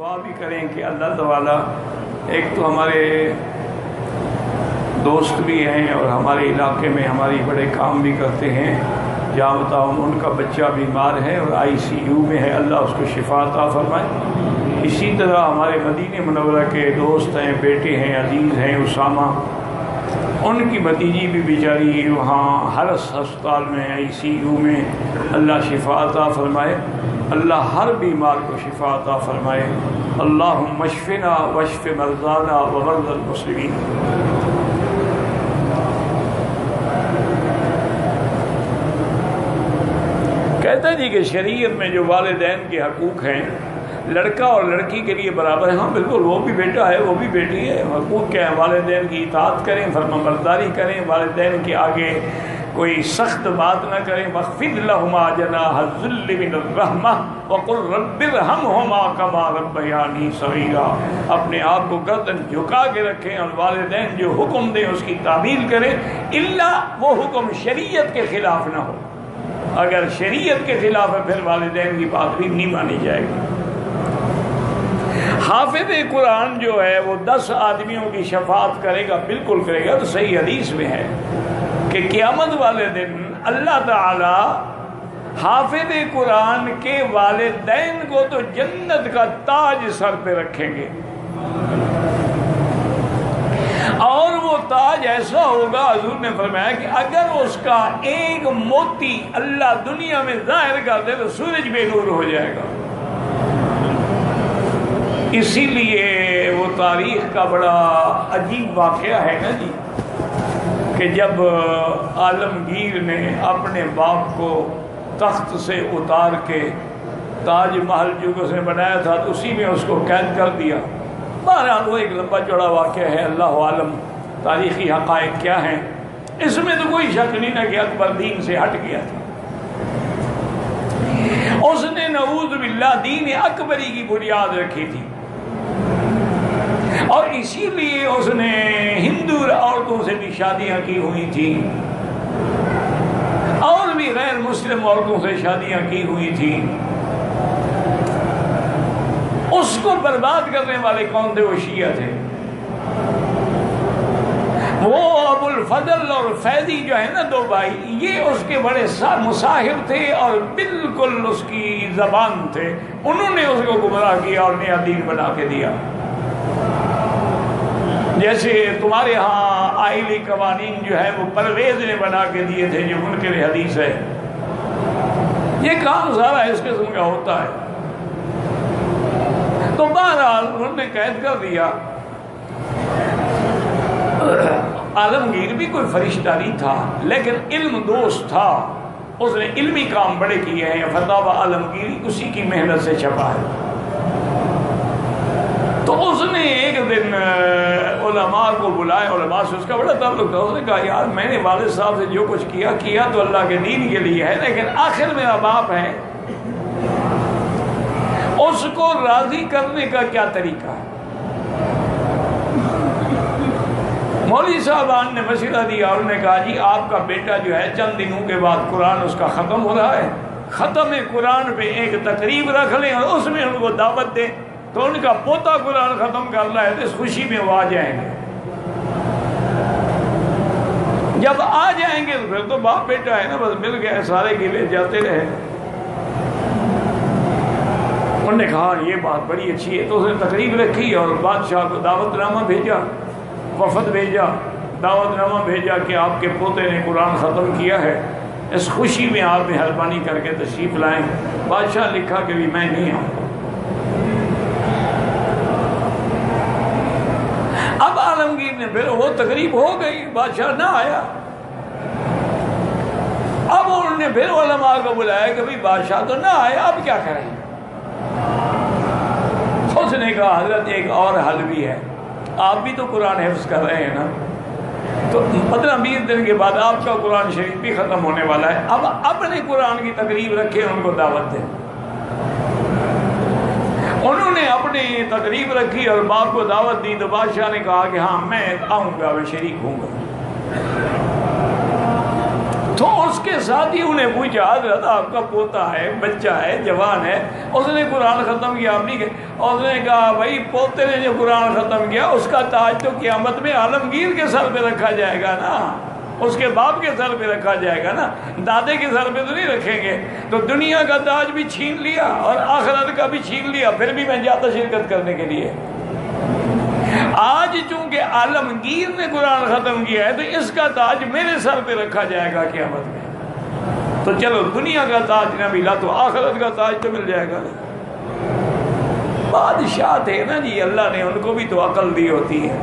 دعا بھی کریں کہ اللہ تعالیٰ، ایک تو ہمارے دوست بھی ہیں اور ہمارے علاقے میں ہماری بڑے کام بھی کرتے ہیں، جہاں بتاؤ ان کا بچہ بیمار ہے اور ICU میں ہے، اللہ اس کو شفا عطا فرمائے۔ اسی طرح ہمارے مدینہ منورہ کے دوست ہیں، بیٹے ہیں، عزیز ہیں، اسامہ، ان کی بھتیجی بھی بیچاری وہاں حرس ہسپتال میں ICU میں، اللہ شفا عطا فرمائے، اللہ ہر بیمار کو شفا عطا فرمائے۔ اللہم اشفنا واشف مرضانا ومرضی المسلمین۔ کہتا ہے جی کہ شریعت میں جو والدین کے حقوق ہیں، لڑکا اور لڑکی کے لیے برابر ہیں۔ ہاں بالکل، وہ بھی بیٹا ہے، وہ بھی بیٹی ہے۔ حقوق کیا ہے؟ والدین کی اطاعت کریں، فرمانبرداری کریں، والدین کے آگے کوئی سخت بات نہ کریں۔ واخفض لهما جناح الذل من الرحمة وقل رب ارحمهما كما ربياني صغيرا۔ اپنے آپ کو گردن جھکا کے رکھیں اور والدین جو حکم دیں اس کی تعمیل کریں، الا وہ حکم شریعت کے خلاف نہ ہو۔ اگر شریعت کے خلاف ہے پھر والدین کی بات بھی نہیں مانی جائے گی۔ حافظ قرآن جو ہے وہ 10 آدمیوں کی شفاعت کرے گا، بالکل کرے گا۔ تو صحیح حدیث میں ہے کہ قیامت والے دن اللہ تعالی حافظ قرآن کے والدین کو تو جنت کا تاج سر پہ رکھیں گے، اور وہ تاج ایسا ہوگا، حضور نے فرمایا کہ اگر اس کا ایک موتی اللہ دنیا میں ظاہر کر دے تو سورج بے نور ہو جائے گا۔ اسی لیے وہ تاریخ کا بڑا عجیب واقعہ ہے نا جی، کہ جب عالمگیر نے اپنے باپ کو تخت سے اتار کے تاج محل جو اس نے بنایا تھا تو اسی میں اس کو قید کر دیا۔ بہرحال وہ ایک لمبا چوڑا واقعہ ہے، اللہ عالم تاریخی حقائق کیا ہیں۔ اس میں تو کوئی شک نہیں نا کہ اکبر دین سے ہٹ گیا تھا، اس نے نعوذ باللہ دین اکبری کی بنیاد رکھی تھی، اور اسی لیے اس نے ہندو عورتوں سے بھی شادیاں کی ہوئی تھیں، اور بھی غیر مسلم عورتوں سے شادیاں کی ہوئی تھیں۔ اس کو برباد کرنے والے کون تھے؟ وہ شیعہ تھے۔ وہ ابو الفضل اور فیضی جو ہے نا، 2 بھائی، یہ اس کے بڑے مصاحب تھے اور بالکل اس کی زبان تھے۔ انہوں نے اس کو گمراہ کیا اور نیا دین بنا کے دیا۔ جیسے تمہارے ہاں آئلی قوانین جو ہے وہ پرویز نے بنا کے دیے تھے، جو منکر حدیث ہے۔ یہ کام سارا اس قسم کا ہوتا ہے۔ تو بہرحال انہوں نے قید کر دیا۔ عالمگیر بھی کوئی فرشتہ نہیں تھا، لیکن علم دوست تھا، اس نے علمی کام بڑے کیے ہیں۔ فتاوی عالمگیری اسی کی محنت سے چھپا ہے۔ تو اس نے ایک دن علماء کو بلائے، علماء سے اس کا بڑا تعلق تھا۔ اس نے کہا یار میں نے والد صاحب سے جو کچھ کیا تو اللہ کے دین کے لیے ہے، لیکن آخر میرا باپ ہے، اس کو راضی کرنے کا کیا طریقہ ہے؟ مولوی صاحبان نے مشورہ دیا، اور انہوں نے کہا جی آپ کا بیٹا جو ہے چند دنوں کے بعد قرآن اس کا ختم ہو رہا ہے، ختم قرآن پہ ایک تقریب رکھ لیں اور اس میں ان کو دعوت دیں، تو ان کا پوتا قرآن ختم کر رہا ہے تو اس خوشی میں وہ آ جائیں گے۔ جب آ جائیں گے تو پھر تو باپ بیٹا ہے نا، بس مل گئے، سارے گلے جاتے رہے۔ انہوں نے کہا یہ بات بڑی اچھی ہے، تو اس نے تقریب رکھی اور بادشاہ کو دعوت نامہ بھیجا، وفد بھیجا، دعوت نامہ بھیجا کہ آپ کے پوتے نے قرآن ختم کیا ہے، اس خوشی میں آپ مہربانی کر کے تشریف لائیں۔ بادشاہ لکھا کہ بھی میں نہیں آؤں۔ اب عالمگیر نے پھر وہ تقریب ہو گئی، بادشاہ نہ آیا۔ اب انہوں نے پھر علماء کو بلایا کہ بھائی بادشاہ تو نہ آیا، اب کیا کریں؟ اس نے کہا حضرت ایک اور حل بھی ہے، آپ بھی تو قرآن حفظ کر رہے ہیں نا، تو 15-20 دن کے بعد آپ کا قرآن شریف بھی ختم ہونے والا ہے، اب اپنے قرآن کی تقریب رکھے، ان کو دعوت دیں۔ انہوں نے اپنی تقریب رکھی اور باپ کو دعوت دی، تو بادشاہ نے کہا کہ ہاں میں آؤں گا، میں شریک ہوں گا۔ تو اس اس کے ساتھ ہی انہیں پوچھا حضرت آپ کا پوتا ہے، بچہ ہے، جوان ہے، اس نے قرآن ختم کیا، آپ نہیں کہ اس نے کہا بھائی پوتے نے جو قرآن ختم کیا اس کا تاج تو قیامت میں عالمگیر کے سر پہ رکھا جائے گا نا، اس کے باپ کے سر پہ رکھا جائے گا نا، دادے کے سر پہ تو نہیں رکھیں گے۔ تو دنیا کا تاج بھی چھین لیا اور آخرت کا بھی چھین لیا، پھر بھی میں جاتا شرکت کرنے کے لیے۔ آج چونکہ عالمگیر نے قرآن ختم کیا ہے تو اس کا تاج میرے سر پہ رکھا جائے گا قیامت میں، تو چلو دنیا کا تاج نہ ملا تو آخرت کا تاج تو مل جائے گا۔ بادشاہ تھے نا جی، اللہ نے ان کو بھی تو عقل دی ہوتی ہے۔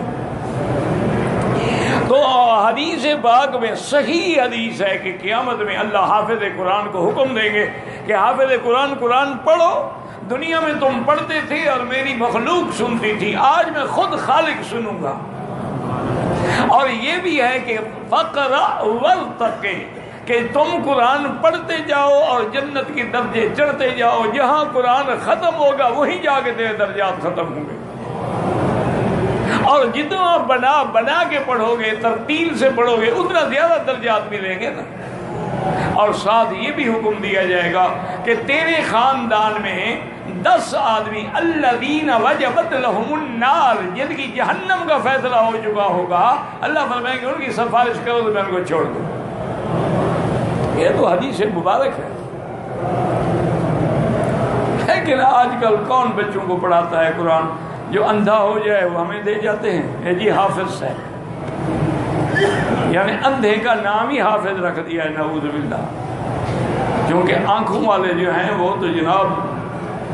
تو حدیث پاک میں صحیح حدیث ہے کہ قیامت میں اللہ حافظ قرآن کو حکم دیں گے کہ حافظ قرآن پڑھو، دنیا میں تم پڑھتے تھے اور میری مخلوق سنتی تھی، آج میں خود خالق سنوں گا۔ اور یہ بھی ہے کہ فقرا ورتقی، کہ تم قرآن پڑھتے جاؤ اور جنت کی درجے چڑھتے جاؤ، جہاں قرآن ختم ہوگا وہیں جا کے تیرے درجات ختم ہوں گے، اور جتنا بنا کے پڑھو گے، ترتیل سے پڑھو گے، اتنا زیادہ درجات ملیں گے نا۔ اور ساتھ یہ بھی حکم دیا جائے گا کہ تیرے خاندان میں 10 آدمی الذین وجبت لہم النار، جن کی جہنم کا فیصلہ ہو چکا ہوگا، اللہ فرمائے کہ ان کی سفارش کرو تو میں ان کو چھوڑ دوں۔ یہ تو حدیث مبارک ہے، لیکن آج کل کون بچوں کو پڑھاتا ہے قرآن؟ جو اندھا ہو جائے وہ ہمیں دے جاتے ہیں، اے جی حافظ ہے، یعنی اندھے کا نام ہی حافظ رکھ دیا ہے، نعوذ باللہ۔ کیونکہ آنکھوں والے جو ہیں وہ تو جناب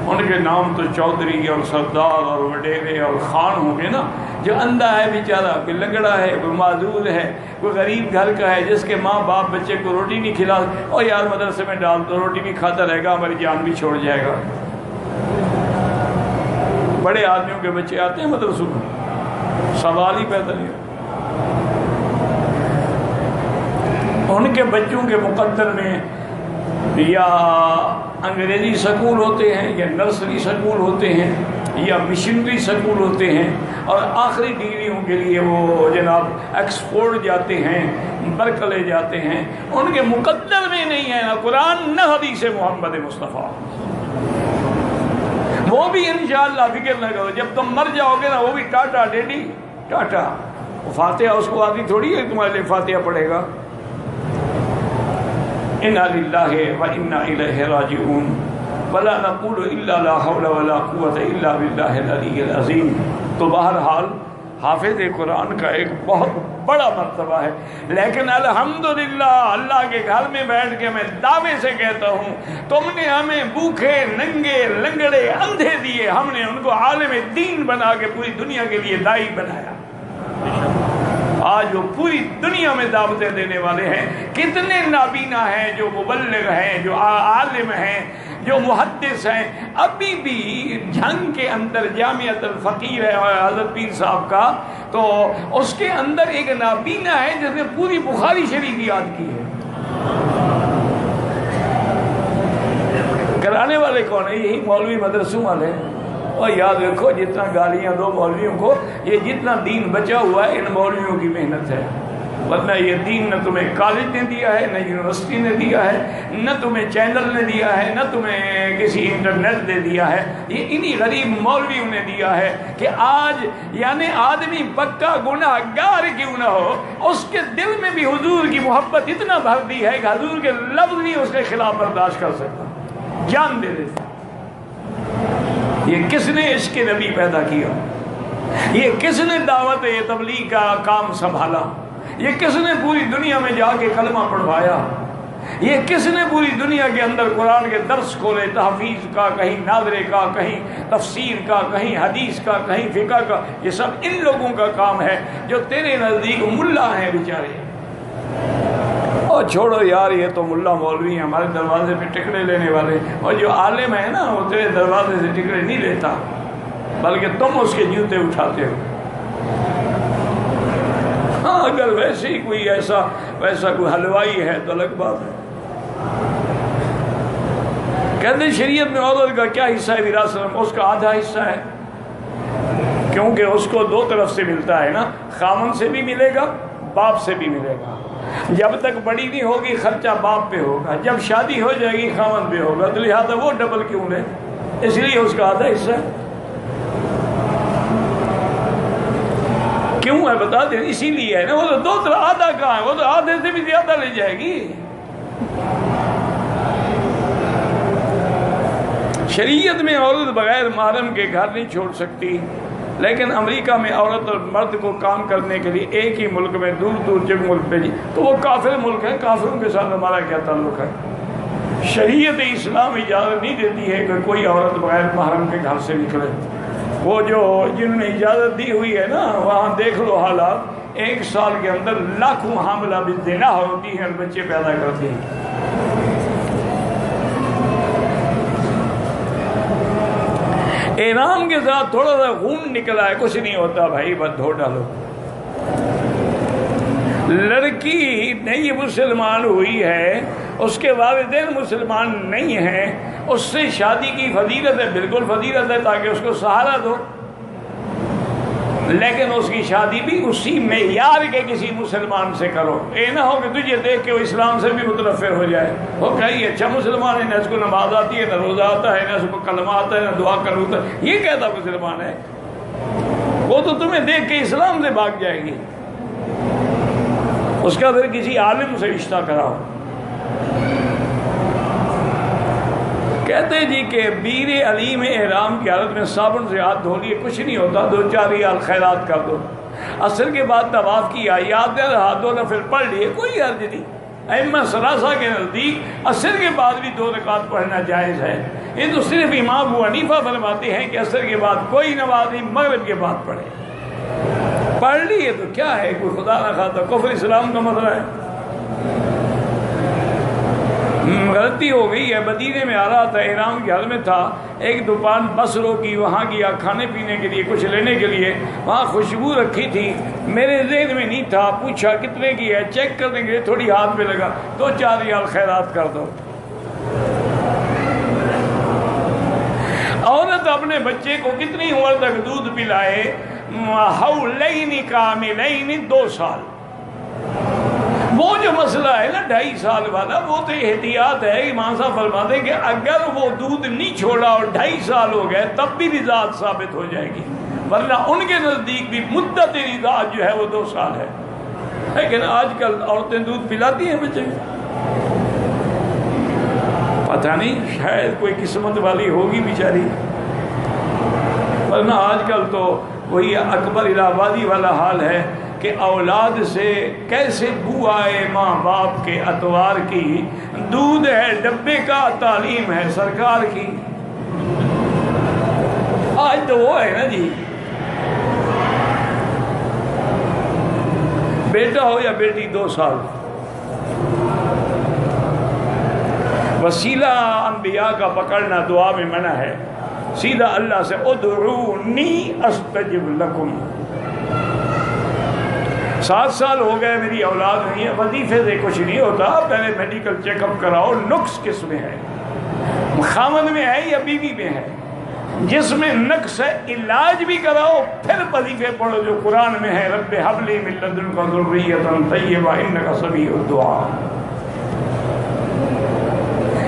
ان کے نام تو چودھری اور سردار اور وڈیرے اور خان ہوں گے نا۔ جو اندھا ہے بیچارہ، کوئی لنگڑا ہے، کوئی معذور ہے، کوئی غریب گھر کا ہے جس کے ماں باپ بچے کو روٹی نہیں کھلا، اور یار مدرسے میں ڈال دو، روٹی بھی کھاتا رہے گا، ہماری جان بھی چھوڑ جائے گا۔ بڑے آدمیوں کے بچے آتے ہیں مدرسوں میں، سوال ہی پیدا نہیں، ان کے بچوں کے مقدر میں یا انگریزی سکول ہوتے ہیں یا نرسری سکول ہوتے ہیں یا مشنری سکول ہوتے ہیں، اور آخری ڈگریوں کے لیے وہ جناب ایکسفورڈ جاتے ہیں، برکلے جاتے ہیں، ان کے مقدر میں نہیں ہے نہ قرآن نہ حدیث محمد مصطفیٰ۔ وہ بھی انشاءاللہ فکر نہ کرو، جب تم مر جاؤ گے نا وہ بھی ٹاٹا ڈیڈی ٹاٹا، فاتحہ اس کو آتی تھوڑی ہے تمہارے لیے فاتحہ پڑھے گا۔ انا للہ و انا الیہ راجعون ولا نقول الا لا حول ولا قوة الا باللہ العلی العظیم۔ تو بہرحال حافظ قرآن کا ایک بہت بڑا مرتبہ ہے، لیکن الحمدللہ اللہ کے گھر میں بیٹھ کے میں دعوے سے کہتا ہوں، تم نے ہمیں بھوکے ننگے لنگڑے اندھے دیے، ہم نے ان کو عالم دین بنا کے پوری دنیا کے لیے داعی بنایا۔ آج وہ پوری دنیا میں دعوتیں دینے والے ہیں، کتنے نابینا ہیں جو مبلغ ہیں، جو عالم ہیں، جو محدث ہیں۔ ابھی بھی جھنگ کے اندر جامعۃ الفقیر ہے حضرت پیر صاحب کا، تو اس کے اندر ایک نابینا ہے جس نے پوری بخاری شریف یاد کی ہے۔ کرانے والے کون ہیں؟ یہی مولوی مدرسوں والے۔ اور یاد رکھو جتنا گالیاں دو مولویوں کو، یہ جتنا دین بچا ہوا ہے ان مولویوں کی محنت ہے، ورنہ یہ دین نہ تمہیں کالج نے دیا ہے، نہ یونیورسٹی نے دیا ہے، نہ تمہیں چینل نے دیا ہے، نہ تمہیں کسی انٹرنیٹ نے دیا ہے، یہ انہی غریب مولویوں نے دیا ہے کہ آج یعنی آدمی پکا گناہ گار کیوں نہ ہو، اس کے دل میں بھی حضور کی محبت اتنا بھر دی ہے کہ حضور کے لفظ نہیں اس کے خلاف برداشت کر سکتا، جان دے دیتا۔ یہ کس نے عشق نبی پیدا کیا؟ یہ کس نے دعوت یہ تبلیغ کا کام سنبھالا؟ یہ کس نے پوری دنیا میں جا کے کلمہ پڑھوایا؟ یہ کس نے پوری دنیا کے اندر قرآن کے درس کھولے، تحفیظ کا، کہیں ناظرے کا، کہیں تفسیر کا، کہیں حدیث کا، کہیں فقہ کا؟ یہ سب ان لوگوں کا کام ہے جو تیرے نزدیک ملا ہیں بیچارے۔ اور چھوڑو یار، یہ تو ملا مولوی ہیں، ہمارے دروازے پہ ٹکڑے لینے والے، اور جو عالم ہے نا وہ تیرے دروازے سے ٹکڑے نہیں لیتا بلکہ تم اس کے جوتے اٹھاتے ہو۔ ہاں اگر ویسے ہی کوئی ویسا کوئی حلوائی ہے تو الگ بات ہے۔ کہتے ہیں شریعت میں عورت کا کیا حصہ ہے وراثت میں؟ اس کا آدھا حصہ ہے، کیونکہ اس کو دو طرف سے ملتا ہے نا، خامن سے بھی ملے گا، باپ سے بھی ملے گا. جب تک بڑی نہیں ہوگی خرچہ باپ پہ ہوگا، جب شادی ہو جائے گی خاوند پہ ہوگا. تو لہٰذا وہ ڈبل کیوں لے؟ اس لیے اس کا آدھا حصہ کیوں ہے بتا دیں. اسی لیے ہے نا، وہ تو دو طرح آدھا کہاں ہے، وہ تو آدھے سے بھی زیادہ لے جائے گی. شریعت میں عورت بغیر محرم کے گھر نہیں چھوڑ سکتی، لیکن امریکہ میں عورت اور مرد کو کام کرنے کے لیے ایک ہی ملک میں دور دور جب ملک بھیجی تو وہ کافر ملک ہے. کافروں کے ساتھ ہمارا کیا تعلق ہے؟ شریعت اسلام اجازت نہیں دیتی ہے کہ کوئی عورت بغیر محرم کے گھر سے نکلے. وہ جو جنہوں نے اجازت دی ہوئی ہے نا، وہاں دیکھ لو حالات. 1 سال کے اندر لاکھوں حاملہ بالزنا ہوتی ہیں اور بچے پیدا کرتی ہیں. احرام کے ساتھ تھوڑا سا خون نکلا ہے، کچھ نہیں ہوتا بھائی، بس دھو ڈالو. لڑکی نئی مسلمان ہوئی ہے، اس کے والدین مسلمان نہیں ہیں، اس سے شادی کی فضیلت ہے، بالکل فضیلت ہے، تاکہ اس کو سہارا دو. لیکن اس کی شادی بھی اسی معیار کے کسی مسلمان سے کرو. یہ نہ ہو کہ تجھے دیکھ کے وہ اسلام سے بھی متنفر ہو جائے. وہ کہیں اچھا مسلمان ہے، نہ اس کو نماز آتی ہے، نہ روزہ آتا ہے، نہ اس کو کلمہ آتا ہے، نہ دعا کرتا ہے، یہ کہتا مسلمان ہے. وہ تو تمہیں دیکھ کے اسلام سے بھاگ جائے گی. اس کا پھر کسی عالم سے رشتہ کراؤ. کہتے جی کہ بیر علی میں احرام کی حالت میں صابن سے ہاتھ دھو لیے کچھ نہیں ہوتا، 2-4 ریال خیرات کر دو. عصر کے بعد طواف کیا، یاد ہے ہاتھ دھونا، پھر پڑھ لیے، کوئی حرج نہیں. ائمہ ثلاثہ کے نزدیک عصر کے بعد بھی 2 رکعت پڑھنا جائز ہے. یہ تو صرف امام ابو حنیفہ فرماتے ہیں کہ عصر کے بعد کوئی نماز نہیں، مغرب کے بعد پڑھے. پڑھ لیے تو کیا ہے، کوئی خدا نہ خواستہ کفر اسلام کا مسئلہ ہے. غلطی ہو گئی ہے. مدینے میں آ رہا تھا، احرام کی حالت میں تھا، ایک دکان بس روکی، وہاں گیا کھانے پینے کے لیے، کچھ لینے کے لیے. وہاں خوشبو رکھی تھی، میرے ذہن میں نہیں تھا، پوچھا کتنے کی ہے، چیک کرنے کے لیے تھوڑی ہاتھ میں لگا، 2-4 ریال خیرات کر دو. عورت اپنے بچے کو کتنی عمر تک دودھ پلائے؟ حولین کاملین، 2 سال. وہ جو مسئلہ ہے نا 2.5 سال والا، وہ تو احتیاط ہے. امام صاحب فرماتے ہیں کہ اگر وہ دودھ نہیں چھوڑا اور 2.5 سال ہو گئے تب بھی رضاعت ثابت ہو جائے گی، ورنہ ان کے نزدیک بھی مدت رضاعت جو ہے وہ 2 سال ہے. لیکن آج کل عورتیں دودھ پلاتی ہیں بچے کو، پتہ نہیں، شاید کوئی قسمت والی ہوگی بیچاری، ورنہ آج کل تو وہی اکبر الہ آبادی والا حال ہے کہ اولاد سے کیسے بو آئے ماں باپ کے اتوار کی. دودھ ہے ڈبے کا، تعلیم ہے سرکار کی. آج تو وہ ہے نا جی، بیٹا ہو یا بیٹی 2 سال. وسیلہ انبیاء کا پکڑنا دعا میں منع ہے. سیدھا اللہ سے ادعونی استجب لکم. 7 سال ہو گئے میری اولاد نہیں ہے، وظیفے سے کچھ نہیں ہوتا، پہلے میڈیکل چیک اپ کراؤ، نقص کس میں ہے، خامد میں ہے یا بیوی میں ہے. جس میں نقص ہے علاج بھی کراؤ، پھر وظیفے پڑھو جو قرآن میں ہے، رب ہب لی من لدنک ذریۃ طیبہ انک سمیع الدعاء.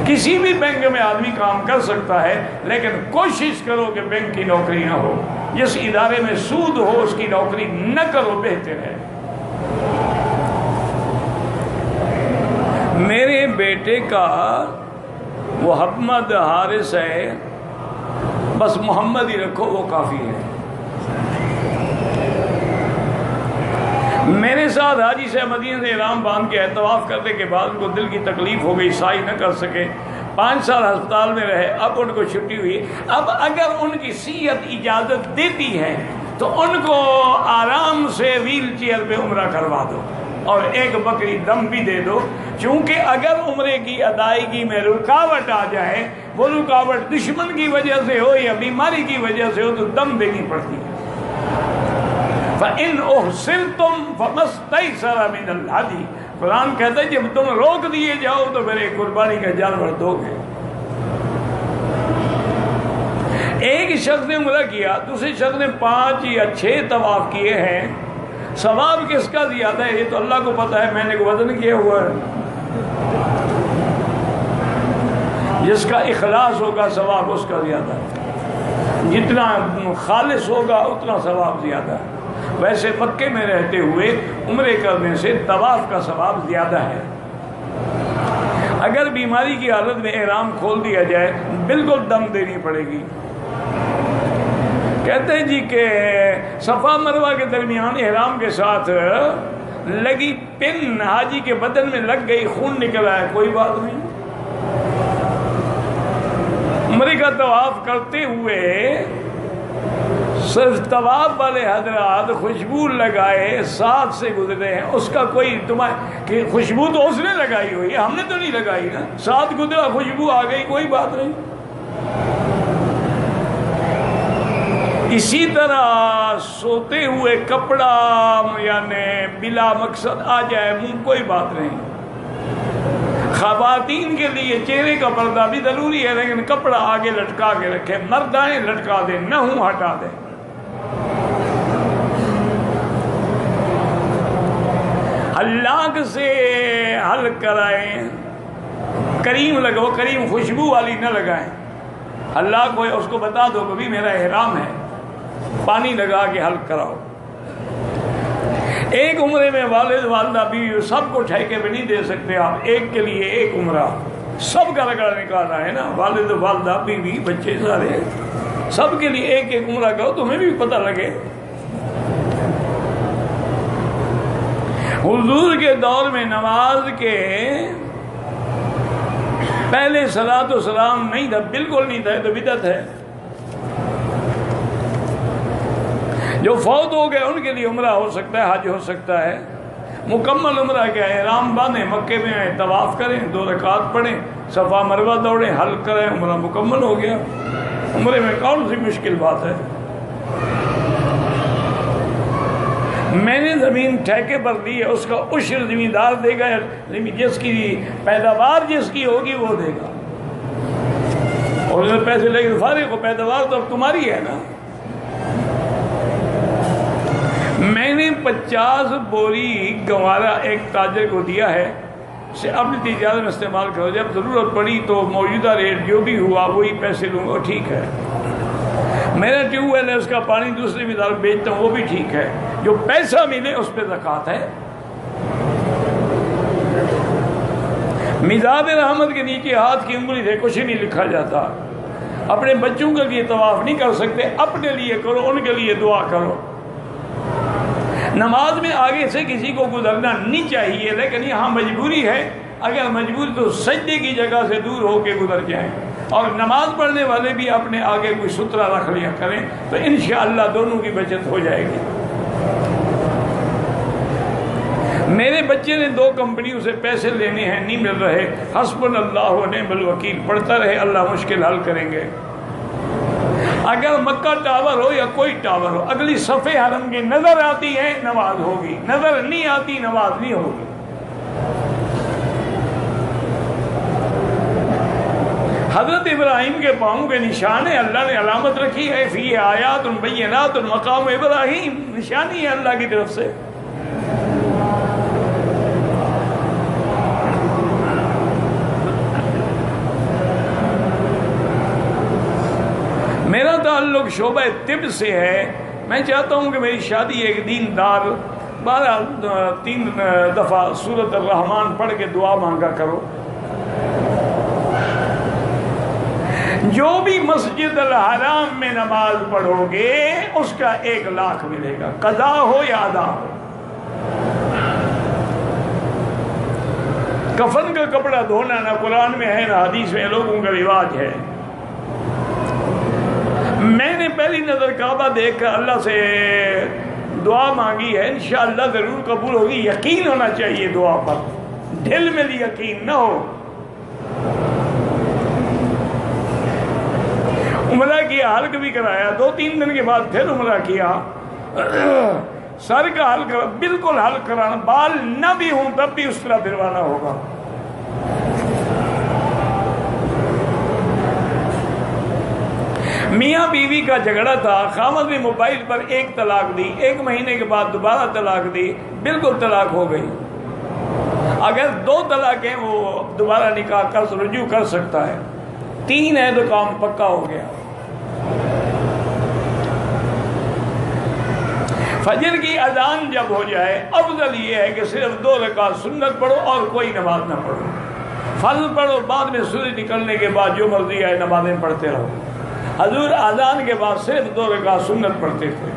کسی بھی بینک میں آدمی کام کر سکتا ہے، لیکن کوشش کرو کہ بینک کی نوکری نہ ہو. جس ادارے میں سود ہو اس کی نوکری نہ کرو، بہتر ہے. میرے بیٹے کا محمد حارث ہے، بس محمد ہی رکھو، وہ کافی ہے. میرے ساتھ حاجی سے مدینہ سے احرام باندھ کے طواف کرنے کے بعد ان کو دل کی تکلیف ہو گئی، سعی نہ کر سکے. 5 سال ہسپتال میں رہے، اب ان کو چھٹی ہوئی. اب اگر ان کی صحت اجازت دیتی ہے تو ان کو آرام سے ویل چیئر پہ عمرہ کروا دو اور 1 بکری دم بھی دے دو. چونکہ اگر عمرے کی ادائیگی میں رکاوٹ آ جائے، وہ رکاوٹ دشمن کی وجہ سے ہو یا بیماری کی وجہ سے ہو، تو دم دینی پڑتی ہے. فَإِنْ أُحْصِرْتُمْ فَمَا اسْتَيْسَرَ مِنَ الْهَدْيِ. قرآن کہتا ہے جب تم روک دیے جاؤ تو پھر ایک قربانی کا جانور دو گے. ایک شخص نے عمرہ کیا، دوسرے شخص نے 5 یا 6 طواف کیے ہیں. ثواب کس کا زیادہ ہے یہ تو اللہ کو پتہ ہے، میں نے وزن کیا ہوا ہے۔ جس کا اخلاص ہوگا ثواب اس کا زیادہ ہے، جتنا خالص ہوگا اتنا ثواب زیادہ ہے۔ ویسے مکے میں رہتے ہوئے عمرے کرنے سے طواف کا ثواب زیادہ ہے۔ اگر بیماری کی حالت میں احرام کھول دیا جائے بالکل دم دینی پڑے گی۔ کہتے ہیں جی کہ صفا مروہ کے درمیان احرام کے ساتھ لگی پن حاجی کے بدن میں لگ گئی، خون نکل آیا، کوئی بات نہیں۔ عمرے کا طواف کرتے ہوئے صرف طواف والے حضرات خوشبو لگائے ساتھ سے گزرے ہیں، اس کا کوئی کہ خوشبو تو اس نے لگائی ہوئی ہے، ہم نے تو نہیں لگائی نا، ساتھ گزرا خوشبو آ گئی، کوئی بات نہیں۔ اسی طرح سوتے ہوئے کپڑا یعنی بلا مقصد آ جائے منہ، کوئی بات نہیں۔ خواتین کے لیے چہرے کا پردہ بھی ضروری ہے، لیکن کپڑا آگے لٹکا کے رکھے، مردائیں لٹکا دیں، نہ ہوں ہٹا دیں۔ اللہ سے حل کرائیں، کریم لگو، کریم خوشبو والی نہ لگائیں۔ اللہ کو اس کو بتا دو کہ بھی میرا احرام ہے، پانی لگا کے حل کراؤ۔ ایک عمرے میں والد والدہ بیوی سب کو ٹھیکے پہ نہیں دے سکتے آپ، ایک کے لیے ایک عمرہ، سب کا رگڑا نکالنا ہے نا، والد والدہ بیوی بچے سارے سب کے لیے ایک ایک عمرہ کرو، تمہیں بھی پتہ لگے۔ حضور کے دور میں نماز کے پہلے صلاۃ و سلام نہیں تھا، بالکل نہیں تھا، تو بدعت ہے۔ جو فوت ہو گئے ان کے لیے عمرہ ہو سکتا ہے، حج ہو سکتا ہے۔ مکمل عمرہ کیا ہے؟ احرام باندھیں، مکے میں آئیں، طواف کریں، 2 رکعت پڑھیں، صفا مروہ دوڑیں، حل کریں، عمرہ مکمل ہو گیا۔ عمرے میں کون سی مشکل بات ہے؟ میں نے زمین ٹھیکے پر دی ہے، اس کا عشر زمیندار دے گا، جس کی پیداوار جس کی ہوگی وہ دے گا، اور اگر پیسے لے کے فارغ ہو، پیداوار تو اب تمہاری ہے نا۔ میں نے 50 بوری گوارا ایک تاجر کو دیا ہے، اسے اپنی تجارت میں استعمال کرو، جب ضرورت پڑی تو موجودہ ریٹ جو بھی ہوا وہی پیسے لوں گا، ٹھیک ہے۔ میرا ٹیوب ویل ہے، اس کا پانی دوسرے مدار بیچتا ہوں، وہ بھی ٹھیک ہے، جو پیسہ ملے اس پہ زکوٰۃ ہے۔ میزاب رحمت کے نیچے ہاتھ کی انگلی سے کچھ نہیں لکھا جاتا۔ اپنے بچوں کے لیے طواف نہیں کر سکتے، اپنے لیے کرو، ان کے لیے دعا کرو۔ نماز میں آگے سے کسی کو گزرنا نہیں چاہیے، لیکن یہاں مجبوری ہے، اگر مجبوری تو سجدے کی جگہ سے دور ہو کے گزر جائیں، اور نماز پڑھنے والے بھی اپنے آگے کوئی سترہ رکھ لیا کریں، تو انشاءاللہ دونوں کی بچت ہو جائے گی۔ میرے بچے نے 2 کمپنیوں سے پیسے لینے ہیں، نہیں مل رہے، حسبنا اللہ و نعم الوکیل پڑھتا رہے، اللہ مشکل حل کریں گے۔ اگر مکہ ٹاور ہو یا کوئی ٹاور ہو، اگلی صفحے حرم کی نظر آتی ہے نماز ہوگی، نظر نہیں آتی نماز نہیں ہوگی۔ حضرت ابراہیم کے پاؤں کے نشان ہے، اللہ نے علامت رکھی ہے، فی آیات بینات مقام ابراہیم، نشانی ہے اللہ کی طرف سے۔ میرا تعلق شعبہ طب سے ہے، میں چاہتا ہوں کہ میری شادی ایک دیندار، 3 دفعہ سورۃ الرحمن پڑھ کے دعا مانگا کرو۔ جو بھی مسجد الحرام میں نماز پڑھو گے اس کا 1 لاکھ ملے گا، قضا ہو یا ادا ہو۔ کفن کا کپڑا دھونا نہ قرآن میں ہے نہ حدیث میں، لوگوں کا رواج ہے۔ میں نے پہلی نظر کعبہ دیکھ کر اللہ سے دعا مانگی ہے، انشاءاللہ ضرور قبول ہوگی، یقین ہونا چاہیے دعا پر، دل میں یقین نہ ہو۔ عمرہ کیا، حلق بھی کرایا، 2-3 دن کے بعد پھر عمرہ کیا، سر کا حلق بالکل حلق کرانا، بال نہ بھی ہوں تب بھی اس طرح پھروانا ہوگا۔ میاں بیوی کا جھگڑا تھا، خاوند نے موبائل پر ایک طلاق دی، 1 مہینے کے بعد دوبارہ طلاق دی، بالکل طلاق ہو گئی۔ اگر 2 طلاق ہیں وہ دوبارہ نکاح کر رجوع کر سکتا ہے، 3 ہے تو کام پکا ہو گیا۔ فجر کی اذان جب ہو جائے افضل یہ ہے کہ صرف 2 رکعت سنت پڑھو اور کوئی نماز نہ پڑھو، فرض پڑھو، بعد میں سورج نکلنے کے بعد جو مرضی ہے نمازیں پڑھتے رہو۔ حضور اذان کے بعد صرف 2 رکعت سنت پڑھتے تھے۔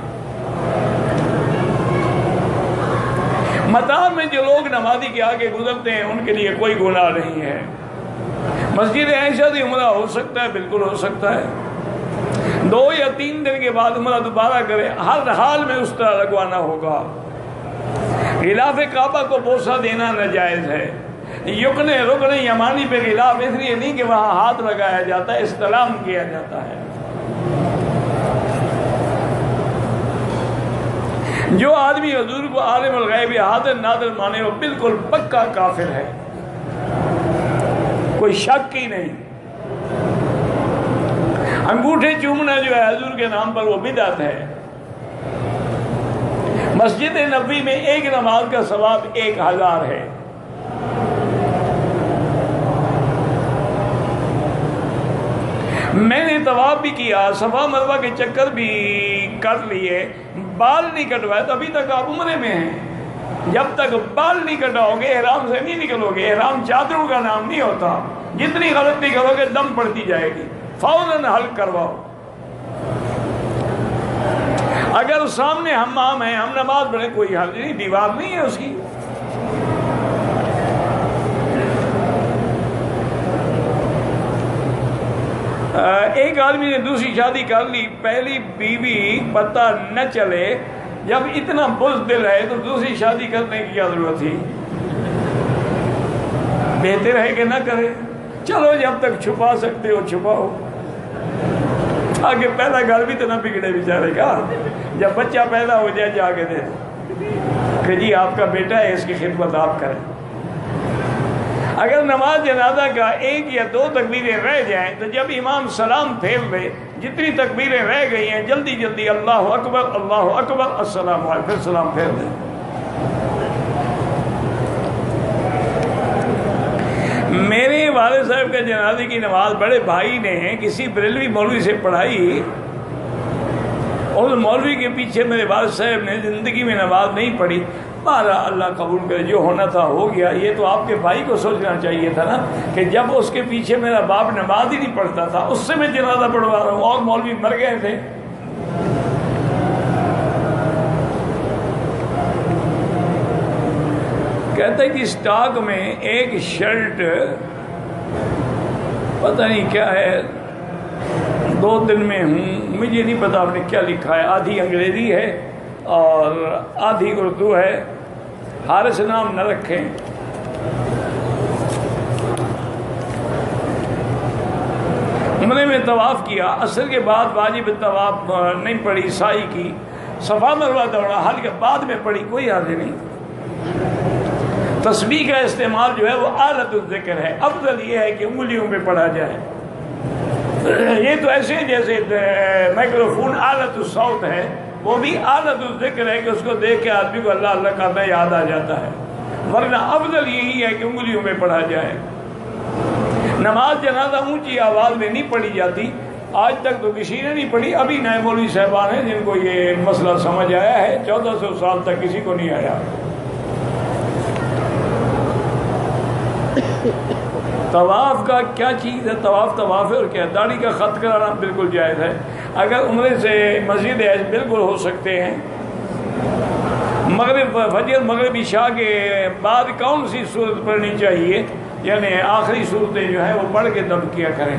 مطار میں جو لوگ نمازی کے آگے گزرتے ہیں ان کے لیے کوئی گناہ نہیں ہے۔ مسجد عائشہ سے عمرہ ہو سکتا ہے، بالکل ہو سکتا ہے، 2 یا 3 دن کے بعد عمرہ دوبارہ کرے، ہر حال میں اس طرح لگوانا ہوگا۔ غلاف کعبہ کو بوسہ دینا ناجائز ہے۔ رکن یمانی پہ غلاف اس لیے نہیں کہ وہاں ہاتھ لگایا جاتا ہے، استلام کیا جاتا ہے۔ جو آدمی حضور کو عالم الغیب حاضر ناظر مانے وہ بالکل پکا کافر ہے، کوئی شک ہی نہیں۔ انگوٹھے چومنا جو ہے حضور کے نام پر وہ بدعت ہے۔ مسجد نبوی میں ایک نماز کا ثواب 1000 ہے۔ میں نے طواف بھی کیا، صفا مروہ کے چکر بھی کر لیے، بال نہیں کٹوائے، تو ابھی تک آپ عمرے میں ہیں۔ جب تک بال نہیں کٹاؤ گے احرام سے نہیں نکلو گے۔ احرام چادروں کا نام نہیں ہوتا، جتنی غلطی کرو گے دم پڑتی جائے گی، فوراً حل کرواؤ۔ اگر سامنے حمام ہے، ہم نماز پڑھیں، کوئی حل نہیں، دیوار نہیں ہے اس کی۔ ایک آدمی نے دوسری شادی کر لی، پہلی بیوی پتہ نہ چلے، جب اتنا بزدل ہے تو دوسری شادی کرنے کی کیا ضرورت تھی؟ بہتر ہے کہ نہ کرے۔ چلو جب تک چھپا سکتے ہو چھپاؤ، آگے پہلا گھر بھی تو نہ بگڑے بیچارے کا۔ جب بچہ پیدا ہو جائے جا کے دے کہ جی آپ کا بیٹا ہے، اس کی خدمت آپ کریں۔ اگر نماز جنازہ کا 1 یا 2 تکبیریں رہ جائیں تو جب امام سلام پھیر لے، جتنی تکبیریں رہ گئی ہیں جلدی جلدی اللہ اکبر السلام علیکم، پھر سلام پھیر دیں۔ میرے والد صاحب کے جنازے کی نماز بڑے بھائی نے کسی بریلوی مولوی سے پڑھائی، اور مولوی کے پیچھے میرے والد صاحب نے زندگی میں نماز نہیں پڑھی۔ مارا اللہ قبول کرے، جو ہونا تھا ہو گیا۔ یہ تو آپ کے بھائی کو سوچنا چاہیے تھا نا کہ جب اس کے پیچھے میرا باپ نماز ہی نہیں پڑھتا تھا، اس سے میں جنازہ پڑھوا رہا ہوں، اور مولوی مر گئے تھے۔ کہتا ہے کہ اسٹاک میں ایک شرٹ پتہ نہیں کیا ہے، 2 دن میں ہوں، مجھے نہیں پتا آپ نے کیا لکھا ہے، آدھی انگریزی ہے اور آدھی اردو ہے، حارث نام نہ رکھیں۔ عمرے میں طواف کیا، عصر کے بعد واجب طواف نہیں پڑھی، سعی کی، صفا مروہ دوڑا، حل کے بعد میں پڑھی، کوئی حرج نہیں۔ تسبیح کا استعمال جو ہے وہ آلت الذکر ہے، افضل یہ ہے کہ انگلیوں پہ پڑھا جائے۔ یہ تو ایسے جیسے مائکروفون آلت الصوت ہے، وہ بھی آلت الذکر ہے کہ اس کو دیکھ کے آدمی کو اللہ اللہ کرنا یاد آ جاتا ہے، ورنہ افضل یہی ہے کہ انگلیوں میں پڑھا جائے۔ نماز جنازہ اونچی آواز میں نہیں پڑھی جاتی، آج تک تو کسی نے نہیں پڑھی۔ ابھی نئے مولوی صاحبان ہیں جن کو یہ مسئلہ سمجھ آیا ہے، 1400 سال تک کسی کو نہیں آیا۔ طواف کا کیا چیز ہے؟ طواف ہے، اور کیا داڑھی کا خط کرانا بالکل جائز ہے۔ اگر عمرے سے مسجد حج بالکل ہو سکتے ہیں۔ مغرب عشاء کے بعد کون سی صورت پڑھنی چاہیے؟ یعنی آخری صورتیں جو ہیں وہ پڑھ کے دم کیا کریں۔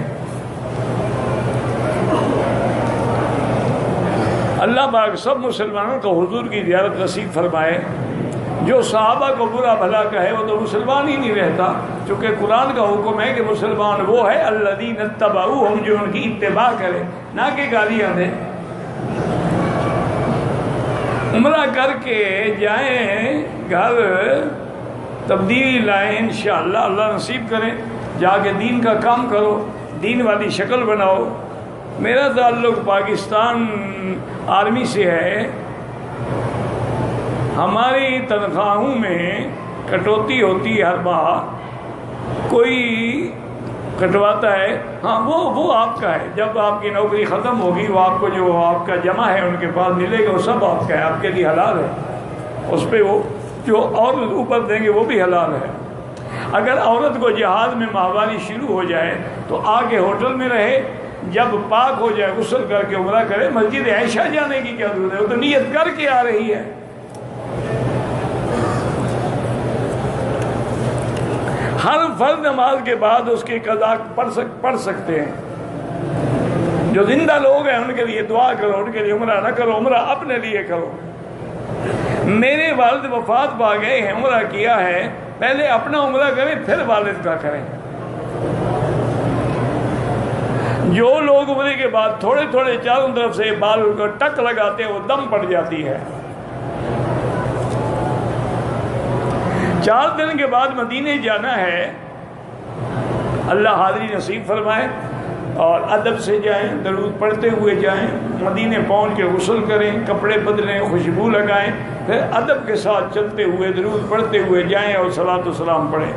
اللہ پاک سب مسلمانوں کو حضور کی زیارت نصیب فرمائے۔ جو صحابہ کو برا بھلا کہے وہ تو مسلمان ہی نہیں رہتا، چونکہ قرآن کا حکم ہے کہ مسلمان وہ ہے الذین اتبعوہم، جو ان کی اتباع کرے، نہ کہ گالیاں دے۔ عمرہ کر کے جائیں گھر، تبدیلی لائیں انشاءاللہ، اللہ نصیب کریں۔ جا کے دین کا کام کرو، دین والی شکل بناؤ، میرا تعلق پاکستان آرمی سے ہے. ہماری تنخواہوں میں کٹوتی ہوتی ہے ہر ماہ، کوئی کٹواتا ہے. ہاں وہ آپ کا ہے. جب آپ کی نوکری ختم ہوگی وہ آپ کو جو آپ کا جمع ہے ان کے پاس ملے گا، وہ سب آپ کا ہے، آپ کے لیے حلال ہے. اس پہ وہ جو اور اوپر دیں گے وہ بھی حلال ہے. اگر عورت کو جہاد میں ماہواری شروع ہو جائے تو آ کے ہوٹل میں رہے، جب پاک ہو جائے غسل کر کے عمرہ کرے. مسجد عائشہ جانے کی کیا ضرورت ہے؟ وہ تو نیت کر کے آ رہی ہے. ہر فرض نماز کے بعد اس کی قضا پڑھ سکتے ہیں. جو زندہ لوگ ہیں ان کے لیے دعا کرو، ان کے لیے عمرہ نہ کرو، عمرہ اپنے لیے کرو. میرے والد وفات پا گئے ہیں، عمرہ کیا ہے، پہلے اپنا عمرہ کریں پھر والد کا کریں. جو لوگ عمرے کے بعد تھوڑے تھوڑے چاروں طرف سے بال کو ٹک لگاتے ہیں وہ دم پڑ جاتی ہے. 4 دن کے بعد مدینے جانا ہے. اللہ حاضری نصیب فرمائے اور ادب سے جائیں، درود پڑھتے ہوئے جائیں. مدینے پہنچ کے غسل کریں، کپڑے بدلیں، خوشبو لگائیں، پھر ادب کے ساتھ چلتے ہوئے درود پڑھتے ہوئے جائیں اور صلاۃ و سلام پڑھیں.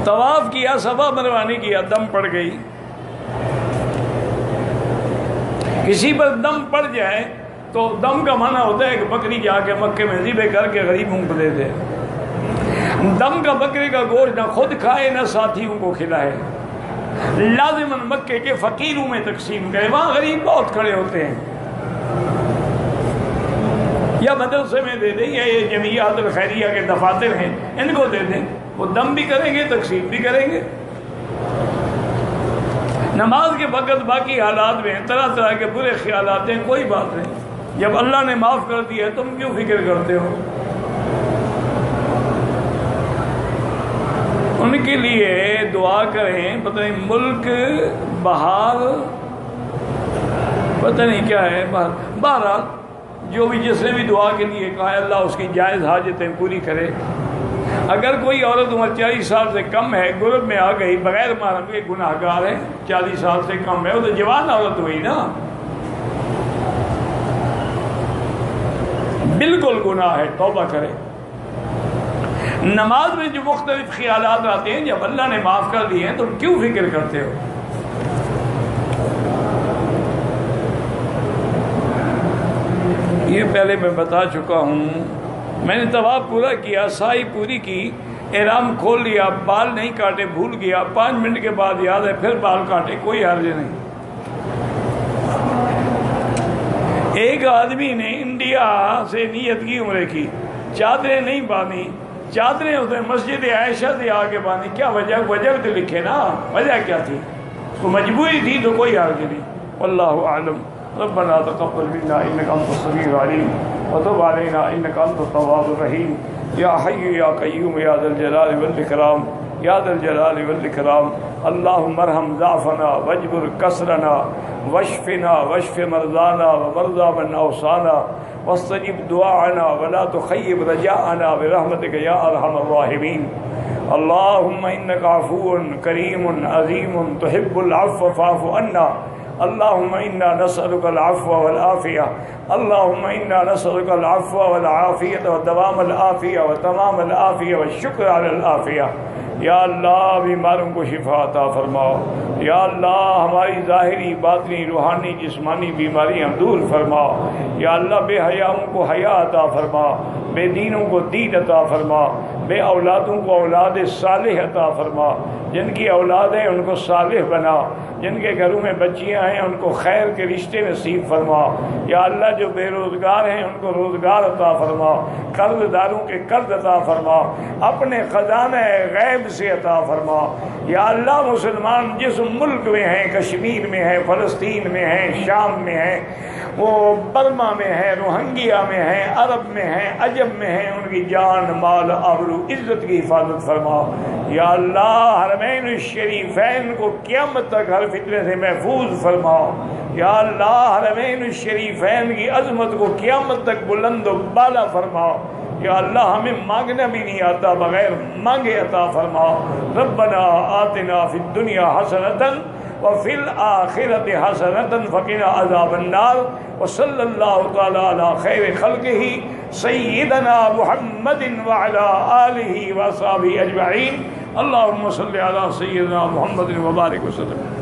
طواف کیا، صفا مروا نہیں کیا، دم پڑ گئی. کسی پر دم پڑ جائے تو دم کا معنی ہوتا ہے کہ بکری جا کے مکے میں ذبح کر کے غریبوں کو دے دے. دم کا بکرے کا گوشت نہ خود کھائے نہ ساتھیوں کو کھلائے، لازماً مکے کے فقیروں میں تقسیم کرے. وہاں غریب بہت کھڑے ہوتے ہیں. یا مدرسے میں دے دیں، یا یہ جمعیات الخیریہ کے دفاتر ہیں ان کو دے دیں. وہ دم بھی کریں گے، تقسیم بھی کریں گے. نماز کے وقت باقی حالات میں طرح طرح کے برے خیالات ہیں، کوئی بات نہیں. جب اللہ نے معاف کر دیا ہے تم کیوں فکر کرتے ہو؟ ان کے لیے دعا کریں. پتہ نہیں ملک بہار پتہ نہیں کیا ہے، بہرحال جو بھی جس نے بھی دعا کے لیے کہا ہے اللہ اس کی جائز حاجتیں پوری کرے. اگر کوئی عورت عمر 40 سال سے کم ہے، گرب میں آ گئی، بغیر محرم کے گناہ گار ہے. 40 سال سے کم ہے، وہ تو جوان عورت ہوئی نا، بالکل گناہ ہے، توبہ کرے. نماز میں جو مختلف خیالات آتے ہیں جب اللہ نے معاف کر دیے ہیں تو کیوں فکر کرتے ہو؟ یہ پہلے میں بتا چکا ہوں. میں نے طواف پورا کیا، سعی پوری کی، احرام کھول لیا، بال نہیں کاٹے، بھول گیا، 5 منٹ کے بعد یاد ہے پھر بال کاٹے، کوئی حرج نہیں. ایک آدمی نے انڈیا سے نیت کی عمرے کی، چادریں نہیں باندھی، چادریں اس نے مسجد عائشہ سے آ کے باندھی. کیا وجہ تو لکھے نا، وجہ کیا تھی؟ اس کو مجبوری تھی تو کوئی حرج نہیں. واللہ اعلم. ربنا تقبل منا انك انت السميع العليم وتب علينا انك انت التواب الرحيم. یا حی یا قیوم یا ذا الجلال والاکرام، یا ذا الجلال والاکرام. اللهم ارحم ضعفنا واجبر کسرنا واشفنا واشف مرضانا ومرضى من اوصانا واستجب دعاءنا ولا تخيب رجاءنا برحمتك يا ارحم الراحمين. اللهم انك عفو کریم عظیم تحب العفو فاعف عنا. اللهم انا نسألك العفو والعافية. اللهم انا نسألك العفو والعافية ودوام العافية وتمام العافية والشكر على العافية. یا اللہ بیماروں کو شفا عطا فرماؤ. یا اللہ ہماری ظاہری باطنی روحانی جسمانی بیماریاں دور فرماؤ. یا اللہ بے حیاؤں کو حیا عطا فرما، بے دینوں کو دین عطا فرما، بے اولادوں کو اولاد صالح عطا فرما. جن کی اولاد ہیں ان کو صالح بنا، جن کے گھروں میں بچیاں ہیں ان کو خیر کے رشتے نصیب فرما. یا اللہ جو بے روزگار ہیں ان کو روزگار عطا فرما، قرض داروں کے قرض عطا فرما، اپنے خزانہ غیب سے عطا فرما. یا اللہ مسلمان جس ملک میں ہیں، کشمیر میں ہیں، فلسطین میں ہیں، شام میں ہیں، وہ برما میں ہیں، روہنگیا میں ہیں، عرب میں ہیں، عجم میں ہیں، ان کی جان مال آبرو عزت کی حفاظت فرما. یا اللہ حرمین الشریفین کو قیامت تک ہر فتنے سے محفوظ فرما. یا اللہ حرمین الشریفین کی عظمت کو قیامت تک بلند و بالا فرما. یا اللہ ہمیں مانگنا بھی نہیں آتا، بغیر مانگے عطا فرما۔ ربنا آتنا فی الدنیا حسنۃ وفی الآخرۃ حسنۃ وقنا عذاب النار، وصلی اللہ تعالی علی خیر خلقہ سیدنا محمد وعلی آلہ وصحبہ اجمعین۔ اللہم صلی علی سیدنا محمد وبارک وسلم۔